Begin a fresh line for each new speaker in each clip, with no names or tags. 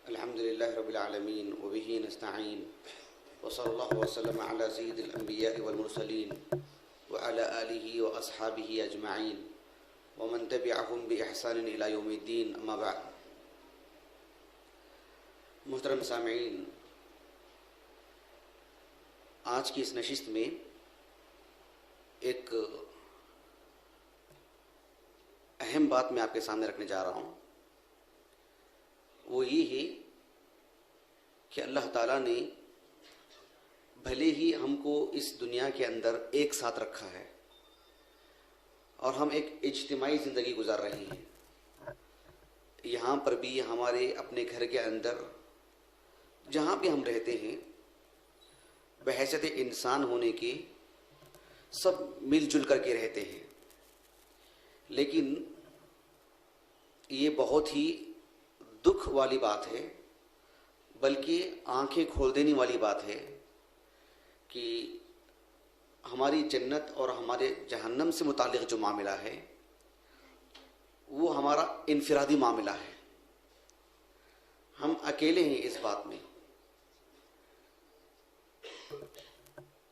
الحمد لله رب العالمين وبه نستعين وصلى الله وسلم على سيد الأنبياء والمرسلين وعلى آله وأصحابه أجمعين ومن تبعهم بإحسان إلى يوم الدين أما بعد. محترم سامعین، آج کی اس نشست میں ایک اہم بات میں آپ کے سامنے رکھنے جا رہا ہوں. وہ یہ ہے کہ اللہ تعالیٰ نے بھلے ہی ہم کو اس دنیا کے اندر ایک ساتھ رکھا ہے اور ہم ایک اجتماعی زندگی گزار رہے ہیں. یہاں پر بھی ہمارے اپنے گھر کے اندر جہاں بھی ہم رہتے ہیں بحیثیت انسان ہونے کے سب مل جل کر کے رہتے ہیں. لیکن یہ بہت ہی دکھ والی بات ہے، بلکہ آنکھیں کھول دینے والی بات ہے کہ ہماری جنت اور ہمارے جہنم سے متعلق جو معاملہ ہے وہ ہمارا انفرادی معاملہ ہے. ہم اکیلے ہیں اس بات میں.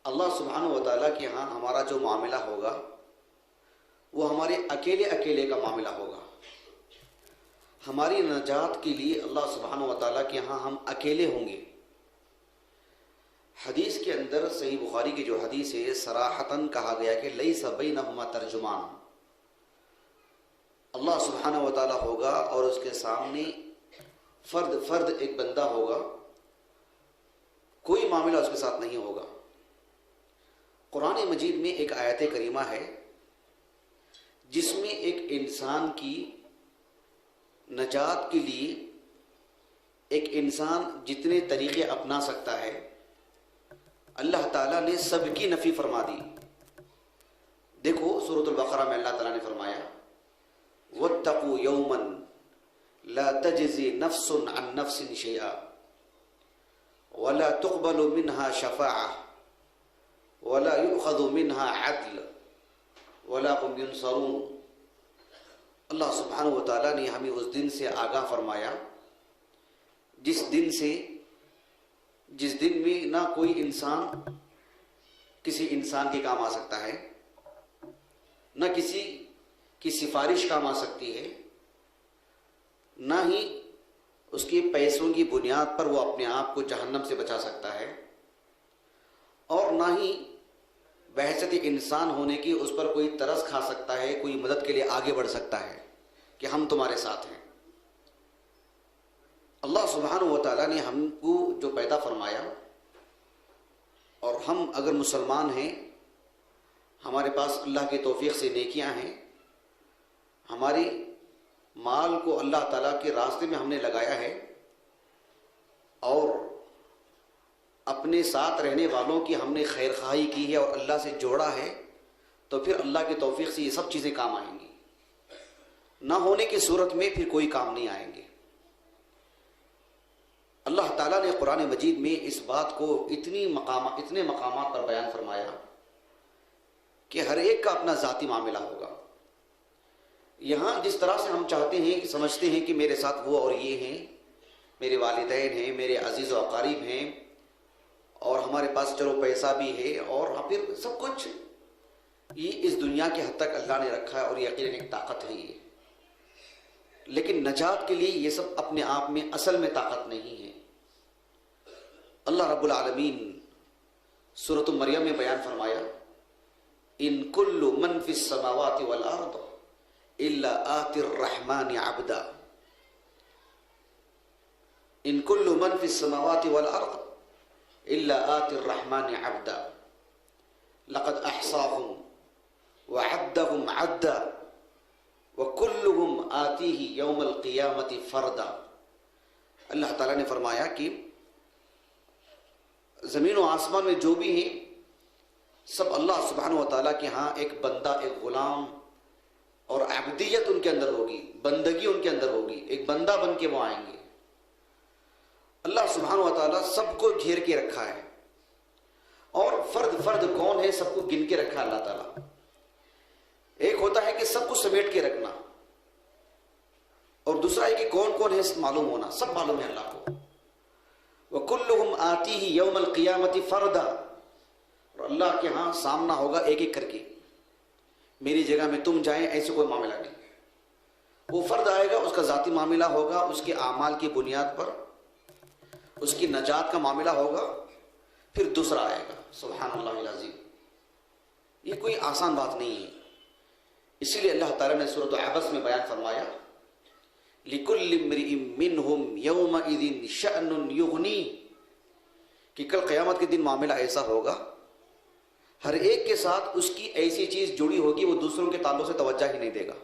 اللہ سبحانہ و تعالیٰ کے ہاں ہمارا جو معاملہ ہوگا وہ ہمارے اکیلے کا معاملہ ہوگا. ہماری نجات کے لیے اللہ سبحانہ و تعالیٰ کے ہاں ہم اکیلے ہوں گے. حدیث کے اندر صحیح بخاری کی جو حدیث ہے صراحتاً کہا گیا کہ لیس بینہما ترجمان. اللہ سبحانہ و تعالیٰ ہوگا اور اس کے سامنے فرد ایک بندہ ہوگا، کوئی معاملہ اس کے ساتھ نہیں ہوگا. قرآن مجید میں ایک آیت کریمہ ہے جس میں ایک انسان کی نجات کے لیے ایک انسان جتنے طریقے اپنا سکتا ہے اللہ تعالیٰ نے سب کی نفی فرما دی. دیکھو سورۃ البقرہ میں اللہ تعالیٰ نے فرمایا واتقوا یوما لا تجزی نفس عن نفس شیئا ولا تقبل منها شفاعة ولا يؤخذ منها عدل ولا هم ينصرون. اللہ سبحانہ و تعالیٰ نے ہمیں اس دن سے آگاہ فرمایا جس دن میں نہ کوئی انسان کسی انسان کے کام آ سکتا ہے، نہ کسی کی سفارش کام آ سکتی ہے، نہ ہی اس کے پیسوں کی بنیاد پر وہ اپنے آپ کو جہنم سے بچا سکتا ہے، اور نہ ہی بحیثیت انسان ہونے کی اس پر کوئی ترس کھا سکتا ہے، کوئی مدد کے لیے آگے بڑھ سکتا ہے کہ ہم تمہارے ساتھ ہیں. اللہ سبحانہ و تعالیٰ نے ہم کو جو پیدا فرمایا، اور ہم اگر مسلمان ہیں، ہمارے پاس اللہ کی توفیق سے نیکیاں ہیں، ہماری مال کو اللہ تعالیٰ کے راستے میں ہم نے لگایا ہے اور اپنے ساتھ رہنے والوں کی ہم نے خیر خواہی کی ہے اور اللہ سے جوڑا ہے، تو پھر اللہ کی توفیق سے یہ سب چیزیں کام آئیں گی. نہ ہونے کی صورت میں پھر کوئی کام نہیں آئیں گے. اللہ تعالیٰ نے قرآن مجید میں اس بات کو اتنے مقامات پر بیان فرمایا کہ ہر ایک کا اپنا ذاتی معاملہ ہوگا. یہاں جس طرح سے ہم چاہتے ہیں سمجھتے ہیں کہ میرے ساتھ وہ اور یہ ہیں، میرے والدین ہیں، میرے عزیز و اقارب ہیں، اور ہمارے پاس چلو پیسہ بھی ہے اور پھر سب کچھ، یہ اس دنیا کے حد تک اللہ نے رکھا ہے اور یقیناً ایک طاقت ہے یہ. لیکن نجات کے لیے یہ سب اپنے آپ میں اصل میں طاقت نہیں ہے. اللہ رب العالمین سورۃ مریم میں بیان فرمایا ان کل من فی السماوات والارض الا آتی الرحمن عبدا. ان کل من فی السماوات والارض الا آتی الرحمن عبدا لقد احصاهم وعدهم عدا وَكُلُّهُمْ آتِيهِ يَوْمَ الْقِيَامَةِ فَرْدًا. اللہ تعالیٰ نے فرمایا کہ زمین و آسمان میں جو بھی ہیں سب اللہ سبحانہ و تعالیٰ کے ہاں ایک بندہ، ایک غلام، اور عبدیت ان کے اندر ہوگی، بندگی ان کے اندر ہوگی، ایک بندہ بن کے وہ آئیں گے. اللہ سبحانہ و تعالیٰ سب کو گھیر کے رکھا ہے، اور فرد کون ہے سب کو گن کے رکھا ہے اللہ تعالیٰ. ایک ہوتا ہے کہ سب کو سمیٹ کے رکھنا، اور دوسرا ہے کہ کون کون ہے معلوم ہونا، سب معلوم ہے اللہ کو. وَكُلُّهُمْ آتِيهِ يَوْمَ الْقِيَامَةِ فَرْدًا، اور اللہ کے ہاں سامنا ہوگا ایک ایک کر کے. میری جگہ میں تم جائیں ایسے کوئی معاملہ نہیں. وہ فرد آئے گا، اس کا ذاتی معاملہ ہوگا، اس کے اعمال کی بنیاد پر اس کی نجات کا معاملہ ہوگا. پھر دوسرا آئے گا. سبحان اللہ العظیم، یہ کوئی آسان بات نہیں ہے. اسی لیے اللہ تعالیٰ نے سورۃ العبس میں بیان فرمایا لِكُلِّ امْرِئٍ مِّنْهُمْ يَوْمَئِذٍ شَأْنٌ يُغْنِيهِ، کہ کل قیامت کے دن معاملہ ایسا ہوگا ہر ایک کے ساتھ اس کی ایسی چیز جڑی ہوگی وہ دوسروں کے تعلق سے توجہ ہی نہیں دے گا.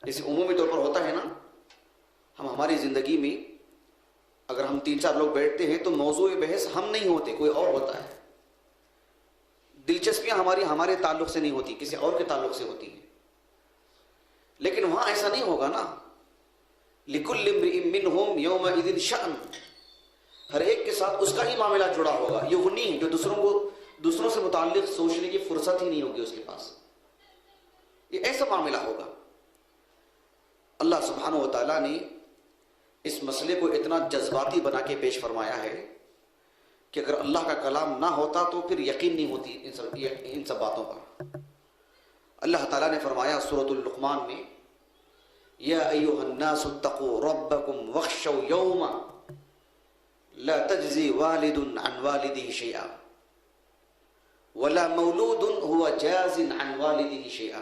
جیسے عمومی طور پر ہوتا ہے نا، ہماری زندگی میں اگر ہم 3-4 لوگ بیٹھتے ہیں تو موضوع بحث ہم نہیں ہوتے، کوئی اور ہوتا ہے. دلچسپیاں ہمارے تعلق سے نہیں ہوتی، کسی اور کے تعلق سے ہوتی ہیں. لیکن وہاں ایسا نہیں ہوگا نا. لِكُلِّ امْرِئٍ مِّنْهُمْ يَوْمَئِذٍ شَأْنٌ، ہر ایک کے ساتھ اس کا ہی معاملہ جڑا ہوگا. یغنی، جو دوسروں سے متعلق سوچنے کی فرصت ہی نہیں ہوگی اس کے پاس. یہ ایسا معاملہ ہوگا. اللہ سبحانہ و تعالیٰ نے اس مسئلے کو اتنا جذباتی بنا کے پیش فرمایا ہے کہ اگر اللہ کا کلام نہ ہوتا تو پھر یقین نہیں ہوتی ان سب باتوں پر. اللہ تعالیٰ نے فرمایا سورۃ اللقمان میں، یا ایھا الناس اتقوا ربکم واخشوا یوما لا تجزی والد عن والدہ شیئا ولا مولود هو جاز عن والدہ شیئا،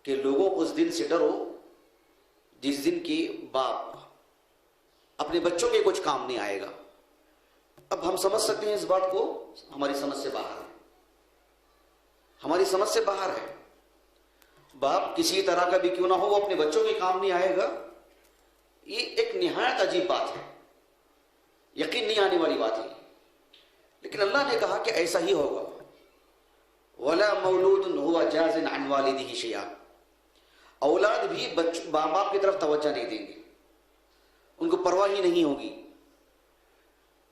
کہ لوگوں اس دن سے ڈرو جس دن کی باپ اپنے بچوں کے کچھ کام نہیں آئے گا. اب ہم سمجھ سکتے ہیں اس بات کو، ہماری سمجھ سے باہر ہے. ہماری سمجھ سے باہر ہے. باپ کسی طرح کا بھی کیوں نہ ہو وہ اپنے بچوں کے کام نہیں آئے گا. یہ ایک نہایت عجیب بات ہے، یقین نہیں آنے والی بات ہے. لیکن اللہ نے کہا کہ ایسا ہی ہوگا. وَلَا مَوْلُودٌ هُوَ جَازٍ عَنْ وَالِدِهِ شَيْئًا، اولاد بھی ماں باپ کی طرف توجہ نہیں دیں گے، ان کو پرواہ ہی نہیں ہوگی.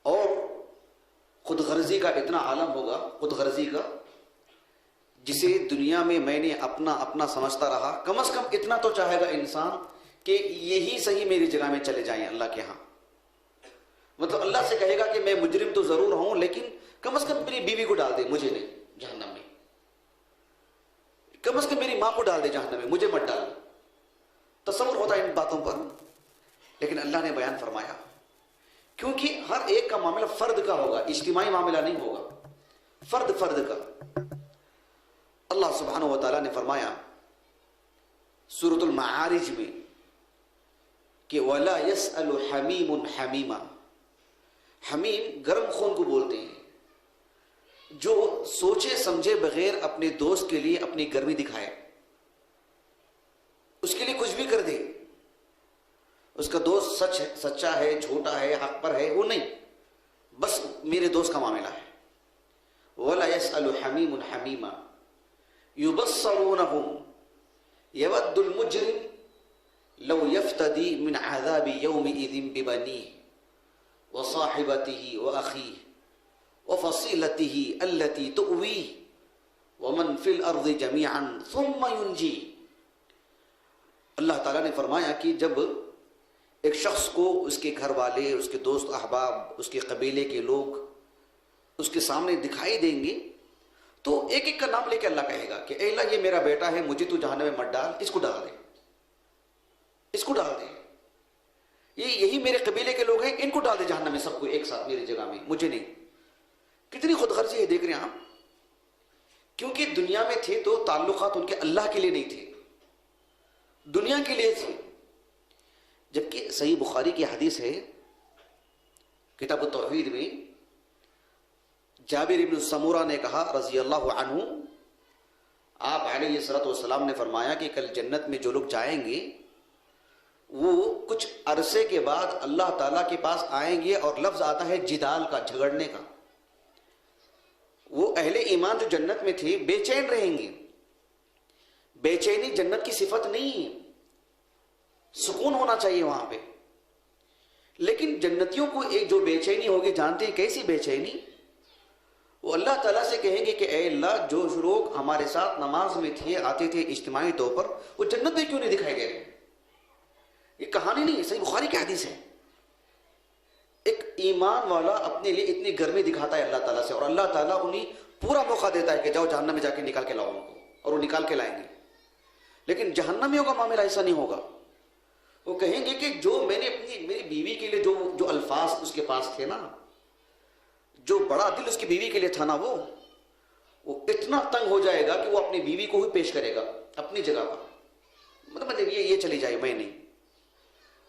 اور خود غرضی کا اتنا عالم ہوگا، خود غرضی کا، جسے دنیا میں نے اپنا سمجھتا رہا. کم از کم اتنا تو چاہے گا انسان کہ یہی صحیح میری جگہ میں چلے جائیں اللہ کے ہاں. مطلب اللہ سے کہے گا کہ میں مجرم تو ضرور ہوں لیکن کم از کم میری بیوی کو ڈال دے، مجھے نہیں جہنم میں. کم از کم میری ماں کو ڈال دے جہنم میں، مجھے مت ڈال. تصور ہوتا ہے ان باتوں پر. لیکن اللہ نے بیان فرمایا کیونکہ ہر ایک کا معاملہ فرد کا ہوگا، اجتماعی معاملہ نہیں ہوگا، فرد کا. اللہ سبحانہ و تعالیٰ نے فرمایا سورۃ المعارج میں کہ وَلَا يَسْأَلُ حَمِيمٌ حَمِيمًا، حمیم گرم خون کو بولتے ہیں جو سوچے سمجھے بغیر اپنے دوست کے لیے اپنی گرمی دکھائے، اس کے لیے کچھ بھی کر دے. اس کا دوست سچا ہے، جھوٹا ہے، حق پر ہے، وہ نہیں، بس میرے دوست کا معاملہ ہے. وَلَا يَسْأَلُ حَمِيمٌ حَمِيمًا يُبَصَّرُونَهُمْ يَوَدُّ الْمُجْرِمُ لَوْ يَفْتَدِي مِنْ عَذَابِ يَوْمِئِذٍ بِبَنِيهِ وَصَاحِبَتِهِ وَأَخِيهِ وَفَصِيلَتِهِ الَّتِي تُؤْوِيهِ وَمَنْ فِي الْأَرْضِ جَمِيعًا ثُمَّ يُنْجِيهِ. اللہ تعالیٰ نے فرمایا کہ جب ایک شخص کو اس کے گھر والے، اس کے دوست احباب، اس کے قبیلے کے لوگ اس کے سامنے دکھائی دیں گے تو ایک ایک کا نام لے کے اللہ کہے گا کہ اے اللہ یہ میرا بیٹا ہے، مجھے تو جہنم میں مت ڈال، اس کو ڈال دے، اس کو ڈال دے. یہی میرے قبیلے کے لوگ ہیں، ان کو ڈال دے جہنم میں، سب کو ایک ساتھ میری جگہ میں، مجھے نہیں. کتنی خود غرضی ہے، دیکھ رہے ہیں آپ. کیونکہ دنیا میں تھے تو تعلقات ان کے اللہ کے لیے نہیں تھے، دنیا کے لیے تھے. جبکہ صحیح بخاری کی حدیث ہے کتاب التوحید میں، جابر بن سمورہ نے کہا رضی اللہ عنہ، آپ علیہ الصلوۃ والسلام نے فرمایا کہ کل جنت میں جو لوگ جائیں گے وہ کچھ عرصے کے بعد اللہ تعالیٰ کے پاس آئیں گے، اور لفظ آتا ہے جدال کا، جھگڑنے کا. وہ اہل ایمان جو جنت میں تھے بے چین رہیں گے. بے چینی جنت کی صفت نہیں ہے، سکون ہونا چاہیے وہاں پہ. لیکن جنتیوں کو ایک جو بے چینی ہوگی، جانتے ہیں کیسی بے چینی؟ وہ اللہ تعالیٰ سے کہیں گے کہ اے اللہ جو لوگ ہمارے ساتھ نماز میں تھے، آتے تھے اجتماعی طور پر، وہ جنت میں کیوں نہیں دکھائی دے رہے؟ یہ کہانی نہیں ہے، صحیح بخاری کی حدیث ہے. ایک ایمان والا اپنے لیے اتنی گرمی دکھاتا ہے اللہ تعالیٰ سے، اور اللہ تعالیٰ انہیں پورا موقع دیتا ہے کہ جاؤ جہنم میں جا کے نکال کے لاؤ ان کو، اور وہ نکال کے لائیں گے. لیکن جہنمیوں کا معاملہ ایسا نہیں ہوگا. وہ کہیں گے کہ جو میں نے میری بیوی کے لیے جو الفاظ اس کے پاس تھے نا، جو بڑا دل اس کی بیوی کے لیے تھا نا، وہ اتنا تنگ ہو جائے گا کہ وہ اپنی بیوی کو ہی پیش کرے گا اپنی جگہ پر. مطلب یہ چلی جائے، میں نہیں.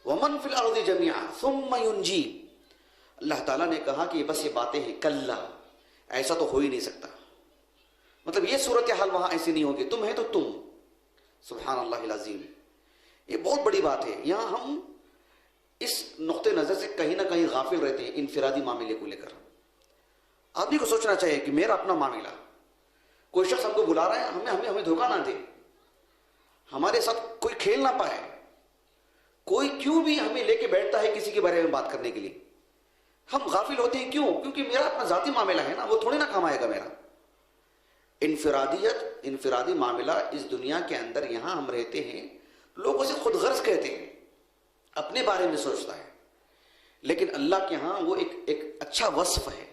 وَمَنْ فِي الْأَرْضِ جَمِيعًا ثُمَّ يُنْجِي. اللہ تعالیٰ نے کہا کہ بس یہ باتیں ہیں، کلا، ایسا تو ہو ہی نہیں سکتا. مطلب یہ صورتحال وہاں ایسی نہیں ہوگی، تم ہے تو تم. سبحان اللہ العظیم. یہ بہت بڑی بات ہے. یہاں ہم اس نقطۂ نظر سے کہیں نہ کہیں غافل رہتے ہیں انفرادی معاملے کو لے کر. آدمی کو سوچنا چاہیے کہ میرا اپنا معاملہ، کوئی شخص ہم کو بلا رہا ہے، ہمیں دھوکہ نہ دے، ہمارے ساتھ کوئی کھیل نہ پائے. کوئی کیوں بھی ہمیں لے کے بیٹھتا ہے کسی کے بارے میں بات کرنے کے لیے، ہم غافل ہوتے ہیں. کیوں؟ کیونکہ میرا اپنا ذاتی معاملہ ہے نا، وہ تھوڑی نہ کام آئے گا میرا. انفرادی معاملہ اس دنیا کے اندر یہاں ہم رہتے ہیں، لوگ اسے خود غرض کہتے ہیں، اپنے بارے میں سوچتا ہے. لیکن اللہ کے ہاں وہ ایک اچھا وصف ہے،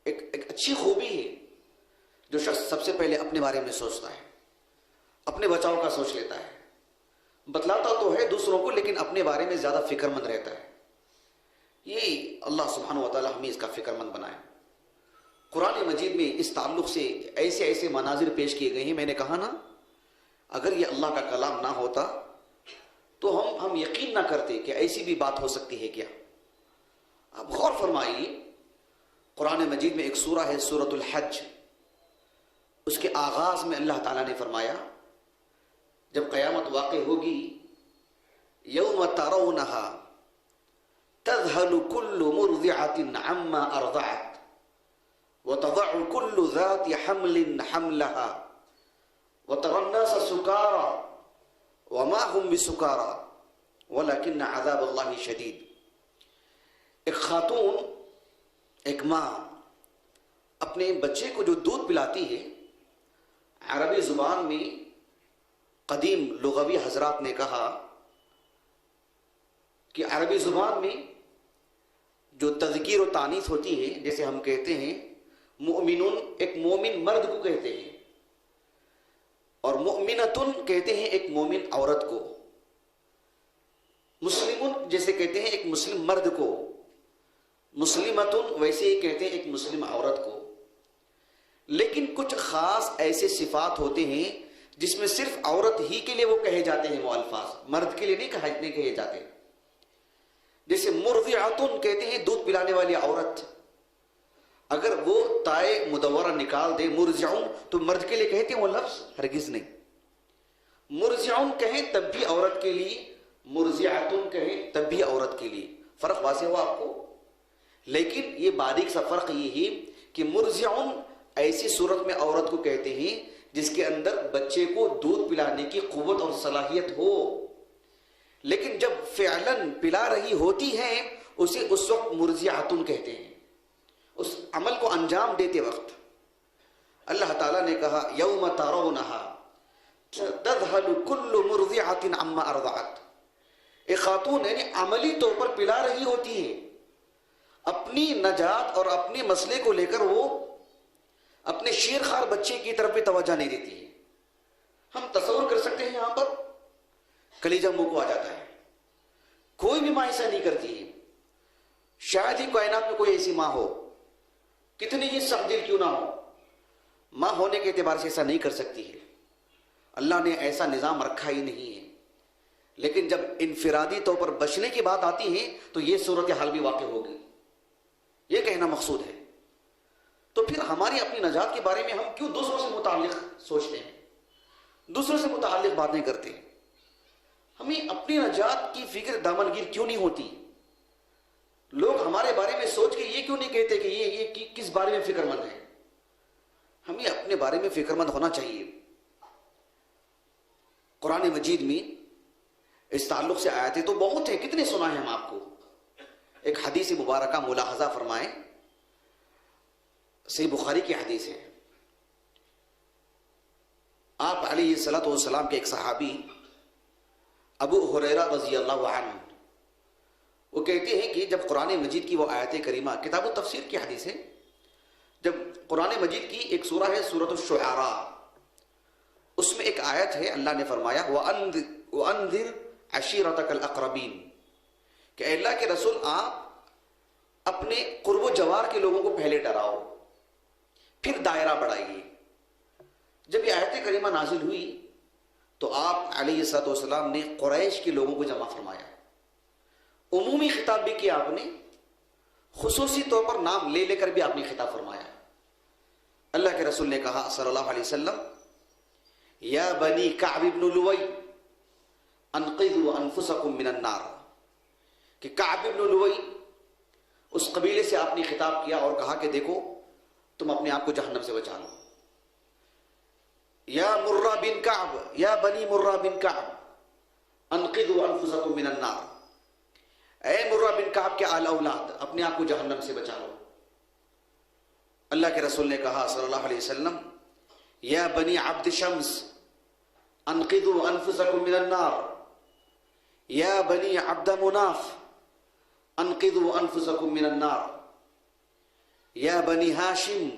ایک اچھی خوبی ہے. جو شخص سب سے پہلے اپنے بارے میں سوچتا ہے، اپنے بچاؤ کا سوچ لیتا ہے، بتلاتا تو ہے دوسروں کو لیکن اپنے بارے میں زیادہ فکر مند رہتا ہے. یہ اللہ سبحانہ و تعالی ہمیں اس کا فکر مند بنائے. قرآن مجید میں اس تعلق سے ایسے مناظر پیش کیے گئے ہیں. میں نے کہا نا، اگر یہ اللہ کا کلام نہ ہوتا تو ہم یقین نہ کرتے کہ ایسی بھی بات ہو سکتی ہے کیا. آپ غور فرمائیے، قرآن مجید میں ایک سورہ ہے سورۃ الحج. اس کے آغاز میں اللہ تعالیٰ نے فرمایا جب قیامت واقع ہوگی، یوم ترونہا تذہل کل مرضعۃ عما ارضعت وتضع کل ذات حمل حملها وترى الناس سکارى وما هم بسکارى ولكن عذاب اللہ شدید. ایک خاتون، ایک ماں اپنے بچے کو جو دودھ پلاتی ہے، عربی زبان میں قدیم لغوی حضرات نے کہا کہ عربی زبان میں جو تذکیر و تانیث ہوتی ہے، جیسے ہم کہتے ہیں مؤمنون، ایک مومن مرد کو کہتے ہیں، اور مؤمنتن کہتے ہیں ایک مومن عورت کو. مسلمون جیسے کہتے ہیں ایک مسلم مرد کو، مسلمتن ویسے ہی کہتے ہیں ایک مسلم عورت کو. لیکن کچھ خاص ایسے صفات ہوتے ہیں جس میں صرف عورت ہی کے لیے وہ کہے جاتے ہیں، وہ الفاظ مرد کے لیے نہیں کہے جاتے. جیسے مرضعتن کہتے ہیں دودھ پلانے والی عورت، اگر وہ تائے مدورہ نکال دے مرضعون تو مرد کے لیے کہتے ہیں وہ لفظ؟ ہرگز نہیں. مرضعون کہیں تب بھی عورت کے لیے، مرضعتن کہیں تب بھی عورت کے لیے. فرق واضح ہوا آپ کو؟ لیکن یہ باریک سا فرق یہ ہے کہ مرضعون ایسی صورت میں عورت کو کہتے ہیں جس کے اندر بچے کو دودھ پلانے کی قوت اور صلاحیت ہو. لیکن جب فعلاً پلا رہی ہوتی ہے اسے اس وقت مرضعتن کہتے ہیں، اس عمل کو انجام دیتے وقت. اللہ تعالیٰ نے کہا یوم ترونہا تذہل کل مرضعۃ عما ارضعت. ایک خاتون یعنی عملی طور پر پلا رہی ہوتی ہے، اپنی نجات اور اپنے مسئلے کو لے کر وہ اپنے شیرخوار بچے کی طرف بھی توجہ نہیں دیتی ہے. ہم تصور کر سکتے ہیں یہاں پر کلیجہ منہ کو آ جاتا ہے. کوئی بھی ماں ایسا نہیں کرتی ہے. شاید ہی کائنات میں کوئی ایسی ماں ہو، کتنی ہی سخت دل کیوں نہ ہو، ماں ہونے کے اعتبار سے ایسا نہیں کر سکتی ہے. اللہ نے ایسا نظام رکھا ہی نہیں ہے. لیکن جب انفرادی طور پر بچنے کی بات آتی ہے تو یہ صورتحال بھی واقع ہوگی، یہ کہنا مقصود ہے. تو پھر ہماری اپنی نجات کے بارے میں ہم کیوں دوسروں سے متعلق سوچتے ہیں، دوسروں سے متعلق باتیں کرتے ہیں؟ ہمیں اپنی نجات کی فکر دامنگیر کیوں نہیں ہوتی؟ لوگ ہمارے بارے میں سوچ کے یہ کیوں نہیں کہتے کہ یہ کس بارے میں فکر مند ہے؟ ہمیں اپنے بارے میں فکر مند ہونا چاہیے. قرآن مجید میں اس تعلق سے آیتیں تو بہت ہیں، کتنے سنا ہے ہم آپ کو. ایک حدیث مبارکہ ملاحظہ فرمائیں، صحیح بخاری کی حدیث ہے. آپ علیہ الصلوۃ والسلام کے ایک صحابی ابو ہریرہ رضی اللہ عنہ وہ کہتے ہیں کہ جب قرآن مجید کی وہ آیت کریمہ، کتاب التفسیر کی حدیث ہے، جب قرآن مجید کی ایک سورہ ہے سورۃ الشعراء، اس میں ایک آیت ہے، اللہ نے فرمایا وَأَنذِرْ عَشِيرَتَكَ الْأَقْرَبِينَ کہ اے اللہ کے رسول آپ اپنے قرب و جوار کے لوگوں کو پہلے ڈراؤ، پھر دائرہ بڑھائیے۔ جب یہ آیت کریمہ نازل ہوئی تو آپ علیہ الصلوۃ والسلام نے قریش کے لوگوں کو جمع فرمایا، عمومی خطاب بھی کیا آپ نے، خصوصی طور پر نام لے لے کر بھی آپ نے خطاب فرمایا۔ اللہ کے رسول نے کہا صلی اللہ علیہ وسلم یا بنی کعب بن لوئی انقذوا انفسکم من النار، کہ کعب بن لوئی اس قبیلے سے آپ نے خطاب کیا اور کہا کہ دیکھو تم اپنے آپ کو جہنم سے بچا لو۔ یا مرہ بن کعب، یا بنی مرہ بن کعب انقذوا انفسکم من النار، اے مرہ بن کعب کے آل اولاد اپنے آپ کو جہنم سے بچا لو۔ اللہ کے رسول نے کہا صلی اللہ علیہ وسلم یا بنی عبد شمس انقذوا انفسکم من النار، یا بنی عبد مناف انقذوا انفسکم من النار، یا بنی ہاشم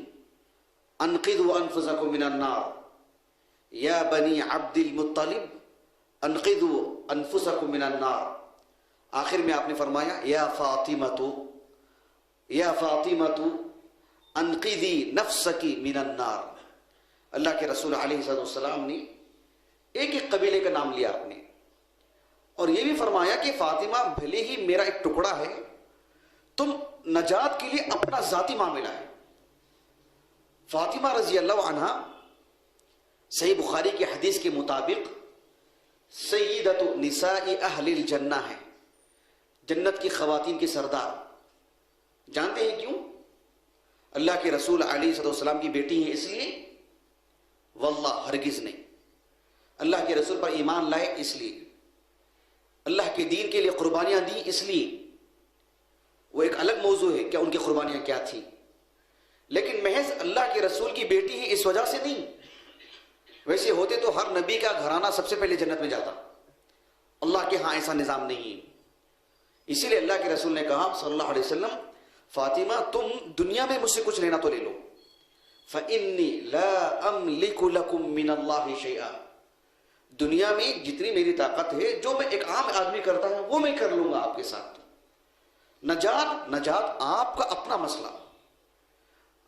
انقذوا انفسکم من النار، یا بنی عبد المطلب انقذوا انفسکم من النار۔ آخر میں آپ نے فرمایا یا فاطمۃ انقذی نفسکی من النار۔ اللہ کے رسول علیہ السلام نے ایک ایک قبیلے کا نام لیا آپ نے، اور یہ بھی فرمایا کہ فاطمہ بھلے ہی میرا ایک ٹکڑا ہے، تم نجات کے لیے اپنا ذاتی معاملہ ہے۔ فاطمہ رضی اللہ عنہ صحیح بخاری کی حدیث کے مطابق سیدۃ نساء اہل الجنہ ہے، جنت کی خواتین کی سردار۔ جانتے ہیں کیوں؟ اللہ کے رسول علیہ السلام کی بیٹی ہیں اس لیے؟ واللہ ہرگز نہیں۔ اللہ کے رسول پر ایمان لائے اس لیے، اللہ کے دین کے لیے قربانیاں دی اس لیے، وہ ایک الگ موضوع ہے کہ ان کی قربانیاں کیا تھیں، لیکن محض اللہ کے رسول کی بیٹی ہیں اس وجہ سے نہیں۔ ویسے ہوتے تو ہر نبی کا گھرانہ سب سے پہلے جنت میں جاتا، اللہ کے ہاں ایسا نظام نہیں ہے۔ اسی لیے اللہ کے رسول نے کہا صلی اللہ علیہ وسلم فاطمہ تم دنیا میں مجھ سے کچھ لینا تو لے لو، فَإِنِّي لَا أَمْلِكُ لَكُم مِّنَ اللَّهِ شَيْئًا، دنیا میں جتنی میری طاقت ہے جو میں ایک عام آدمی کرتا ہے وہ میں کر لوں گا آپ کے ساتھ۔ نجات آپ کا اپنا مسئلہ،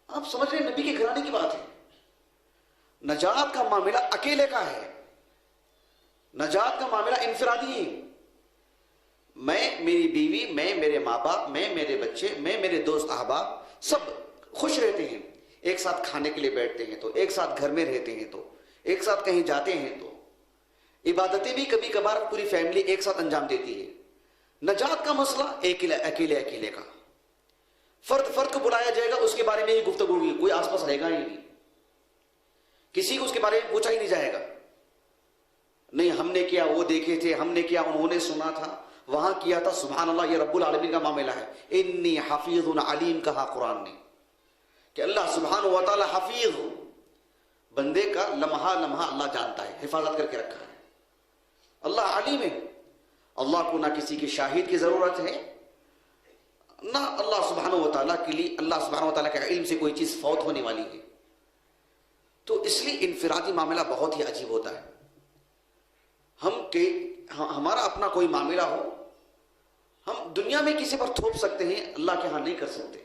آپ سمجھ رہے ہیں نبی کے گھرانے کی بات ہے۔ نجات کا معاملہ اکیلے کا ہے، نجات کا معاملہ انفرادی ہے۔ میں، میری بیوی، میں، میرے ماں باپ، میں، میرے بچے، میں، میرے دوست احباب، سب خوش رہتے ہیں، ایک ساتھ کھانے کے لیے بیٹھتے ہیں تو، ایک ساتھ گھر میں رہتے ہیں تو، ایک ساتھ کہیں جاتے ہیں تو، عبادتیں بھی کبھی کبھار پوری فیملی ایک ساتھ انجام دیتی ہے۔ نجات کا مسئلہ اکیلے کا، فرد کو بلایا جائے گا، اس کے بارے میں ہی گفتگو ہوگی، کوئی آس پاس رہے گا ہی نہیں، کسی کو اس کے بارے میں پوچھا ہی نہیں جائے گا، نہیں ہم نے کیا وہ دیکھے تھے، ہم نے کیا انہوں نے سنا تھا، وہاں کیا تھا، سبحان اللہ یہ رب العالمین کا معاملہ ہے۔ انی حفیظ علیم کہا قرآن نے کہ اللہ سبحانہ و تعالی حفیظ، بندے کا لمحہ لمحہ اللہ جانتا ہے، حفاظت کر کے رکھا ہے، اللہ علیم ہے۔ اللہ کو نہ کسی کی شاہد کی ضرورت ہے، نہ اللہ سبحانہ و تعالیٰ کے لیے اللہ سبحانہ و تعالیٰ کے علم سے کوئی چیز فوت ہونے والی ہے۔ تو اس لیے انفرادی معاملہ بہت ہی عجیب ہوتا ہے۔ ہمارا اپنا کوئی معاملہ ہو، ہم دنیا میں کسی پر تھوپ سکتے ہیں، اللہ کے ہاں نہیں کر سکتے۔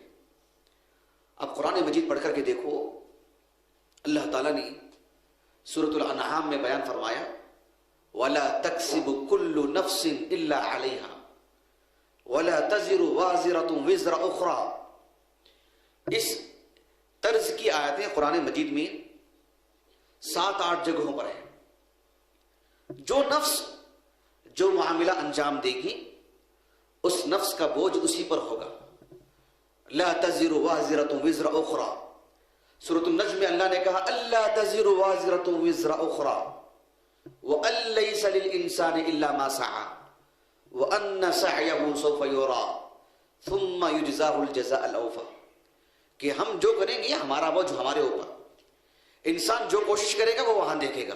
اب قرآن مجید پڑھ کر کے دیکھو، اللہ تعالیٰ نے سورۃ الانعام میں بیان فرمایا وَلَا تَكْسِبُ كُلُّ نَفْسٍ إِلَّا عَلَيْهَا وَلَا تَزِرُ وَازِرَةٌ وِزْرَ أُخْرَى۔ اس طرز کی آیتیں قرآن مجید میں 7-8 جگہوں پر ہیں۔ جو نفس جو معاملہ انجام دے گی اس نفس کا بوجھ اسی پر ہوگا۔ لا تزر وازرۃ وزر اخرى، سورۃ النجم میں اللہ نے کہا الا تزر وازرۃ وزر اخرى وان ليس للانسان الا ما سعى وان سعيه سوف يرى ثم يجزاه الجزاء الاوفى، کہ ہم جو کریں گے ہمارا بوجھ ہمارے اوپر، انسان جو کوشش کرے گا وہ وہاں دیکھے گا،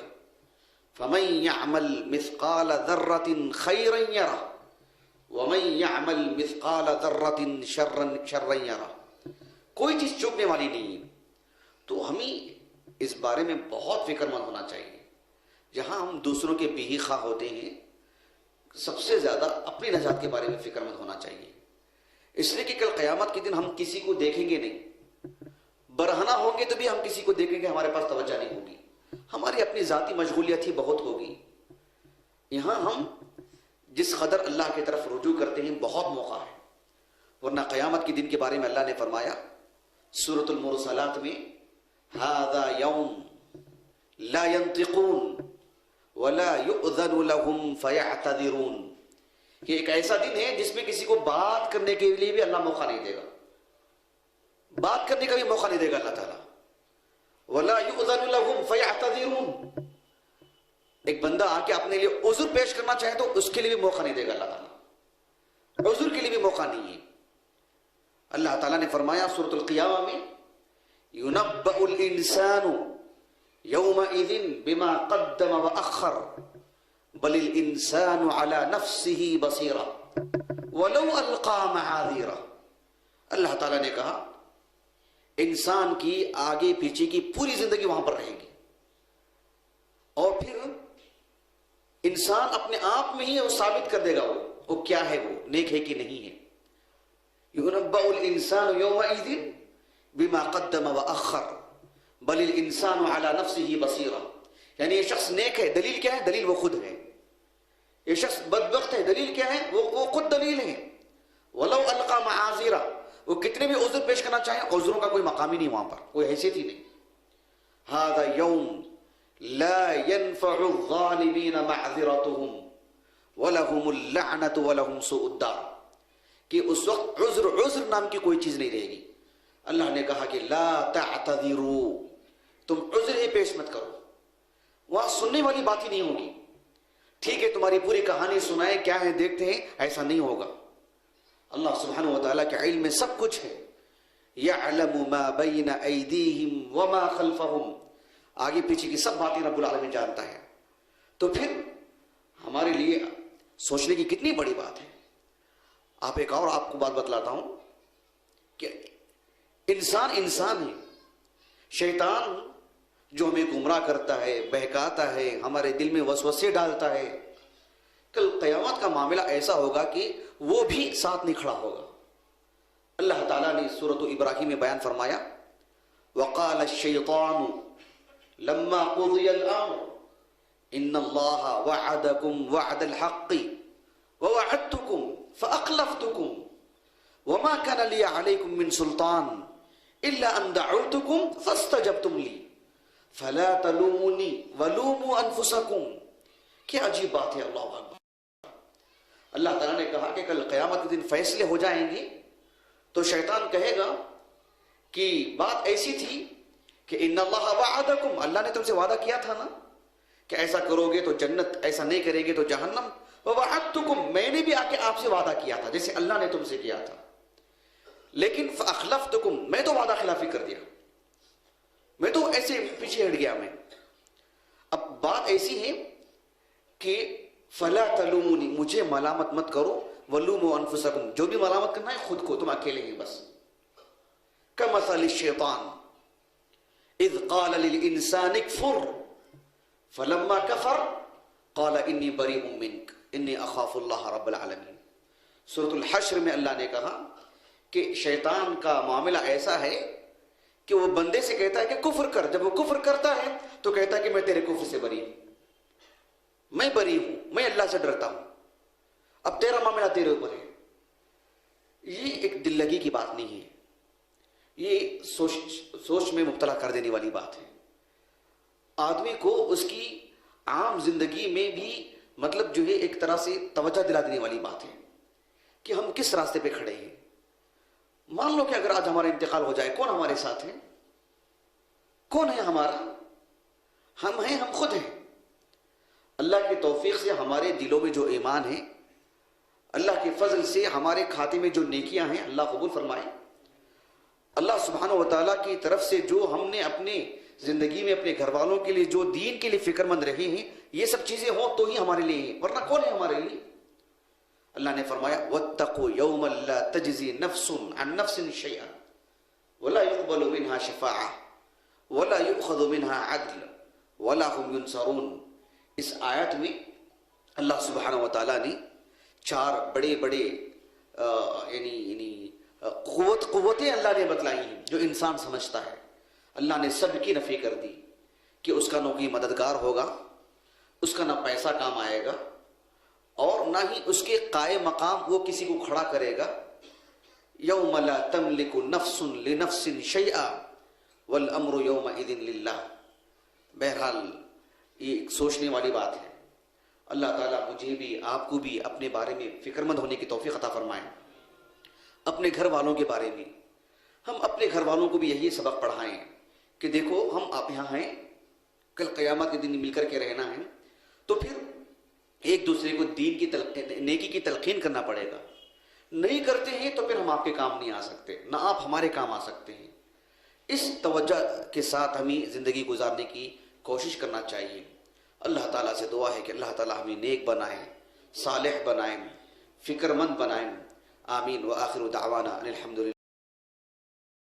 فمن يعمل مثقال ذرة خيرا يره ومن يعمل مثقال ذرة شرا يره. کوئی چیز چھپنے والی نہیں ہے. تو ہمیں اس بارے میں بہت فکر مند ہونا چاہیے. جہاں ہم دوسروں کے بیہی خواہ ہوتے ہیں، سب سے زیادہ اپنی نجات کے بارے میں فکر مند ہونا چاہیے. اس لیے کہ کل قیامت کے دن ہم کسی کو دیکھیں گے نہیں. برہنہ ہوں گے تو بھی ہم کسی کو دیکھیں گے، ہمارے پاس توجہ نہیں ہوگی. ہماری اپنی ذاتی مشغولیت ہی بہت ہوگی. یہاں ہم جس قدر اللہ کی طرف رجوع کرتے ہیں بہت موقع ہے. ورنہ قیامت کے دن کے بارے میں اللہ نے فرمایا سورۃ المرسلات میں، ھذا یوم لا ينطقون ولا يؤذن لهم فيعتذرون، کہ ایک ایسا دن ہے جس میں کسی کو بات کرنے کے لیے بھی اللہ موقع نہیں دے گا. بات کرنے کا بھی موقع نہیں دے گا اللہ تعالیٰ. ولا يؤذن لهم فيعتذرون، ایک بندہ آ کے اپنے لیے عذر پیش کرنا چاہے تو اس کے لیے بھی موقع نہیں دے گا اللہ تعالیٰ. عذر کے لیے بھی موقع نہیں ہے. اللہ تعالیٰ نے فرمایا سورۃ القیامہ میں، ينبأ الانسان يومئذ بما قدم واخر بل الانسان على نفسه بصيرا ولو القى معاذيرا. اللہ تعالیٰ نے کہا انسان کی آگے پیچھے کی پوری زندگی وہاں پر رہے گی، اور پھر انسان اپنے آپ میں ہی وہ ثابت کر دے گا وہ کیا ہے، وہ نیک ہے کہ نہیں ہے. ينبأ الانسان يومئذ بما قدم واخر بل الانسان على نفسه بصيرا. یعنی یہ شخص نیک ہے، دلیل کیا ہے؟ دلیل وہ خود ہے. یہ شخص بدبخت ہے، دلیل کیا ہے؟ وہ خود دلیل ہے. ولو القى معاذیرا، وہ کتنے بھی عذر پیش کرنا چاہیں عذروں کا کوئی مقام ہی نہیں، وہاں پر کوئی حیثیت ہی نہیں. ھذا یوم لا ينفع الظالمین معذرتهم ولهم اللعنة ولهم سوء الدار، کہ اس وقت عذر نام کی کوئی چیز نہیں رہے گی. اللہ نے کہا کہ لا تعتذروا، تم عذر ہی پیش مت کرو. وہاں سننے والی بات ہی نہیں ہوگی. ٹھیک ہے تمہاری پوری کہانی سنائے، کیا ہے دیکھتے ہیں، ایسا نہیں ہوگا. اللہ سبحانہ وتعالیٰ کے علم میں سب کچھ ہے. یعلم ما بین ایدیہم وما خلفہم، آگے پیچھے کی سب باتیں رب العالمین جانتا ہے. تو پھر ہمارے لیے سوچنے کی کتنی بڑی بات ہے. ایک اور آپ کو بات بتلاتا ہوں کہ انسان ہے. شیطان جو ہمیں گمراہ کرتا ہے، بہکاتا ہے، ہمارے دل میں وسوسے ڈالتا ہے، کل قیامت کا معاملہ ایسا ہوگا کہ وہ بھی ساتھ نہیں کھڑا ہوگا. اللہ تعالیٰ نے سورۃ ابراہیم میں بیان فرمایا وقال الشیطان لما قضی الامر ان اللہ وعدکم وعد الحق ووعدتکم فاخلفتکم وما كان لي عليكم من سلطان الا ان دعوتكم فاستجبتم لي فلا تلوموني ولوموا انفسكم. کیا عجیب بات ہے. اللہ اکبر. اللہ تعالیٰ نے کہا کہ کل قیامت کے دن فیصلے ہو جائیں گے تو شیطان کہے گا کہ بات ایسی تھی کہ ان اللہ وعدکم، اللہ نے تم سے وعدہ کیا تھا نا کہ ایسا کرو گے تو جنت، ایسا نہیں کرے گے تو جہنم. ووعدتکم، میں نے بھی آ کے آپ سے وعدہ کیا تھا جیسے اللہ نے تم سے کیا تھا، لیکن فاخلفتکم، میں تو وعدہ خلافی کر دیا، میں تو ایسے پیچھے ہٹ گیا. میں اب بات ایسی ہے کہ فلا تلومونی، مجھے ملامت مت کرو، ولوموا انفسکم، جو بھی ملامت کرنا ہے خود کو، تم اکیلے ہی بس. کمثل الشیطان اذ قال للانسان اکفر فلما کفر قال انی بریء منک انی اخاف اللہ رب العالمین. سورۃ الحشر میں اللہ نے کہا کہ شیطان کا معاملہ ایسا ہے کہ وہ بندے سے کہتا ہے کہ کفر کر. جب وہ کفر کرتا ہے تو کہتا ہے کہ میں تیرے کفر سے بری ہوں، میں بری ہوں، میں اللہ سے ڈرتا ہوں، اب تیرا معاملہ تیرے اوپر ہے. یہ ایک دل لگی کی بات نہیں ہے، یہ سوچ میں مبتلا کر دینے والی بات ہے. آدمی کو اس کی عام زندگی میں بھی مطلب جو ہے ایک طرح سے توجہ دلا دینے والی بات ہے کہ ہم کس راستے پہ کھڑے ہیں. مان لو کہ اگر آج ہمارا انتقال ہو جائے، کون ہمارے ساتھ ہے؟ کون ہے ہمارا؟ ہم ہیں، ہم خود ہیں. اللہ کی توفیق سے ہمارے دلوں میں جو ایمان ہے، اللہ کے فضل سے ہمارے کھاتے میں جو نیکیاں ہیں، اللہ قبول فرمائے. اللہ سبحانہ و تعالیٰ کی طرف سے جو ہم نے اپنے زندگی میں اپنے گھر والوں کے لیے جو دین کے لیے فکر مند رہے ہیں، یہ سب چیزیں ہوں تو ہی ہمارے لیے ہیں، ورنہ کون ہے ہمارے لیے؟ اللہ نے فرمایا وَاتَّقُوا يَوْمًا لَا تَجْزِي نَفْسٌ عَن نَفْسٍ شَيْئًا وَلَا يُقْبَلُ مِنْهَا شَفَاعَةٌ وَلَا يُؤْخَذُ مِنْهَا عَدْلٌ وَلَا هُمْ يُنصَرُونَ۔ اس آیت میں اللہ سبحانہ و تعالیٰ نے 4 بڑے بڑے قوتیں اللہ نے بتلائی ہیں جو انسان سمجھتا ہے۔ اللہ نے سب کی نفی کر دی کہ اس کا نہ کوئی مددگار ہوگا، اس کا نہ پیسہ کام آئے گا، اور نہ ہی اس کے قائم مقام وہ کسی کو کھڑا کرے گا۔ یوم لا تملک نفس لنفس شیئا والامر یومئذ للہ۔ بہرحال یہ ایک سوچنے والی بات ہے۔ اللہ تعالیٰ مجھے بھی آپ کو بھی اپنے بارے میں فکر مند ہونے کی توفیق عطا فرمائیں، اپنے گھر والوں کے بارے میں۔ ہم اپنے گھر والوں کو بھی یہی سبق پڑھائیں کہ دیکھو ہم آپ یہاں ہیں، کل قیامت کے دن مل کر کے رہنا ہے، تو پھر ایک دوسرے کو دین کی نیکی کی تلقین کرنا پڑے گا۔ نہیں کرتے ہیں تو پھر ہم آپ کے کام نہیں آ سکتے، نہ آپ ہمارے کام آ سکتے ہیں۔ اس توجہ کے ساتھ ہمیں زندگی گزارنے کی کوشش کرنا چاہیے۔ اللہ تعالیٰ سے دعا ہے کہ اللہ تعالیٰ ہمیں نیک بنائیں، صالح بنائیں، فکر مند بنائیں۔ آمین۔ وآخر دعوانا ان الحمد للہ۔